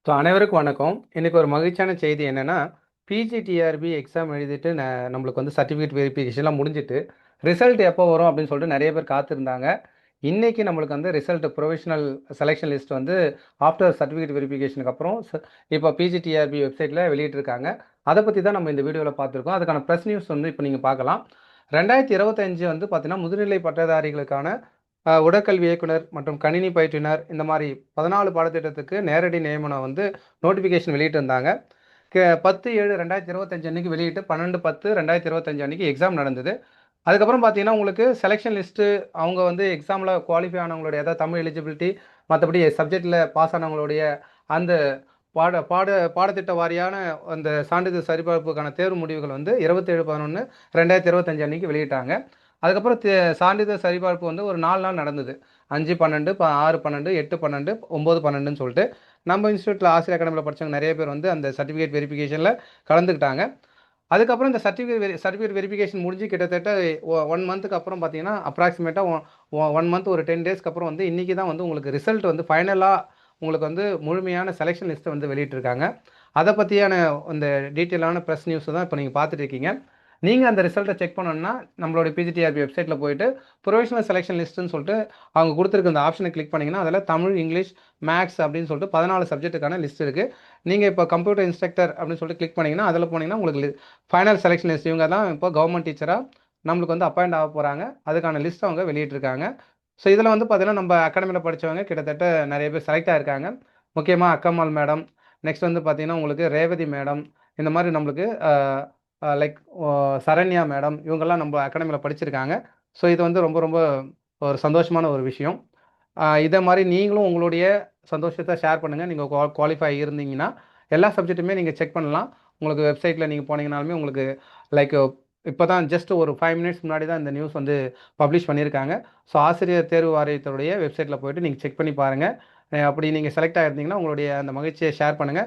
அனைவருக்கும் வணக்கம். இன்னைக்கு ஒரு மகிழ்ச்சியான செய்தி என்னன்னா, பிஜிடிஆர்பி எக்ஸாம் எழுதிட்டு நம்மளுக்கு வந்து சர்டிஃபிகேட் வெரிஃபிகேஷன்லாம் முடிஞ்சுட்டு, ரிசல்ட் எப்போ வரும் அப்படின்னு சொல்லிட்டு நெறைய பேர் காத்திருந்தாங்க. இன்னைக்கு நம்மளுக்கு வந்து ரிசல்ட் புரொவிஷனல் செலக்ஷன் லிஸ்ட் வந்து ஆஃப்டர் சர்டிஃபிகேட் வெரிஃபிகேஷனுக்கு அப்புறம் இப்போ பிஜிடிஆர்பி வெப்சைட்ல வெளியிட்டிருக்காங்க. அத பத்தி தான் நம்ம இந்த வீடியோல பார்த்துருக்கோம். அதுக்கான பிரஸ் நியூஸ் வந்து இப்போ நீங்க பார்க்கலாம். 2025 வந்து பார்த்தீங்கன்னா, முதுநிலை பட்டதாரிகளுக்கான உடற்கல்வி இயக்குனர் மற்றும் கணினி பயிற்றுனர் இந்த மாதிரி 14 பாடத்திட்டத்துக்கு நேரடி நியமனம் வந்து நோட்டிஃபிகேஷன் வெளியிட்டிருந்தாங்க. 10/7/2025 அன்னைக்கு வெளியிட்டு 12/10/2025 அன்னைக்கு எக்ஸாம் நடந்தது. அதுக்கப்புறம் பார்த்தீங்கன்னா, உங்களுக்கு செலக்ஷன் லிஸ்ட்டு அவங்க வந்து எக்ஸாமில் குவாலிஃபை ஆனவங்களுடைய அதாவது தமிழ் எலிஜிபிலிட்டி மற்றபடி சப்ஜெக்டில் பாஸ் ஆனவங்களுடைய அந்த பாட பாட பாடத்திட்ட வாரியான அந்த சான்றிதழ் சரிபார்ப்புக்கான தேர்வு முடிவுகள் வந்து 27/11/2025 அன்னைக்கு வெளியிட்டாங்க. அதுக்கப்புறம் சான்றிதழ் சரிபார்ப்பு வந்து ஒரு 4 நாள் நடந்தது. 5, 12, 6, 12, 8, 12, 9, 12ன்னு சொல்லிட்டு நம்ம இன்ஸ்டியூட்டில் ஆசிரியர் அகாடமியில் படித்தவங்க நிறைய பேர் வந்து அந்த சர்டிஃபிகேட் வெரிஃபிகேஷனில் கலந்துக்கிட்டாங்க. அதுக்கப்புறம் இந்த சர்டிஃபிகேட் வெரிஃபிகேஷன் முடிஞ்சு கிட்டத்தட்ட 1 மந்த்துக்கு அப்புறம் பார்த்தீங்கன்னா, அப்ராக்ஸிமேட்டா 1 மந்த் ஒரு 10 டேஸ்க்கு அப்புறம் வந்து இன்னைக்கு தான் வந்து உங்களுக்கு ரிசல்ட் வந்து ஃபைனலா உங்களுக்கு வந்து முழுமையான செலக்ஷன் லிஸ்ட்ட வந்து வெளியிட்டிருக்காங்க. அத பத்தியான இந்த டீட்டெயிலான பிரஸ் நியூஸ தான் இப்ப நீங்க பார்த்துட்டு இருக்கீங்க. நீங்க அந்த ரிசல்ட்ட செக் பண்ணணும்னா, நம்மளோட பிஜிடிஆர்பி வெப்சைட்ல போயிட்டு புரொவிஷனல் செலக்ஷன் லிஸ்ட்ன்னு சொல்லிட்டு அவங்க குடுத்திருக்க அந்த ஆப்ஷன கிளிக் பண்ணீங்கன்னா, அதுல தமிழ், இங்கிலீஷ், மேத்ஸ் அப்படின்னு சொல்லிட்டு 14 சப்ஜெக்ட்டுக்கான லிஸ்ட் இருக்கு. நீங்க இப்ப கம்ப்யூட்டர் இன்ஸ்ட்ரக்டர் அப்படின்னு சொல்லிட்டு கிளிக் பண்ணீங்கன்னா, அதுல போனீங்கன்னா உங்களுக்கு ஃபைனல் செலக்ஷன் லிஸ்ட் இவங்க தான் இப்போ கவர்ன்மென்ட் டீச்சரா நம்மளுக்கு வந்து அப்பாயிண்ட் ஆக போறாங்க. அதுக்கான லிஸ்ட் அவங்க வெளியிட்டிருக்காங்க. ஸோ இதில வந்து பார்த்தீங்கன்னா, நம்ம அகாடமில படிச்சவங்க கிட்டத்தட்ட நெறைய பேர் செலக்ட் ஆயிருக்காங்க. முக்கியமா அக்கம்மாள் மேடம், நெக்ஸ்ட் வந்து பார்த்தீங்கன்னா, உங்களுக்கு ரேவதி மேடம், இந்த மாரி நம்மளுக்கு அ அ லைக் ஒ சரண்யா மேடம் இவங்கலாம் நம்ம அகாடமில படிச்சிருக்காங்க. ஸோ இது வந்து ரொம்ப ரொம்ப ஒரு சந்தோஷமான ஒரு விஷயம். இத மாரி நீங்களும் உங்களுடைய சந்தோஷத்த ஷேர் பண்ணுங்க. நீங்க குவாலிஃபை இருந்தீங்கன்னா, எல்லா சப்ஜெக்ட்டுமே நீங்க செக் பண்ணலாம். உங்களுக்கு வெப்சைட்ல நீங்க போனீங்கனாலுமே உங்களுக்கு லைக் இப்ப தான் ஜஸ்ட் ஒரு 5 மினிட்ஸ் முன்னாடி தான் இந்த நியூஸ் வந்து பப்ளிஷ் பண்ணியிருக்காங்க. ஸோ ஆசிரியர் தேர்வு வாரியத்துடைய வெப்சைட்ல போயிட்டு நீங்க செக் பண்ணி பாருங்க. அப்படி நீங்க செலக்ட் ஆயிருந்தீங்கன்னா, உங்களுடைய அந்த மகிழ்ச்சிய ஷேர் பண்ணுங்க.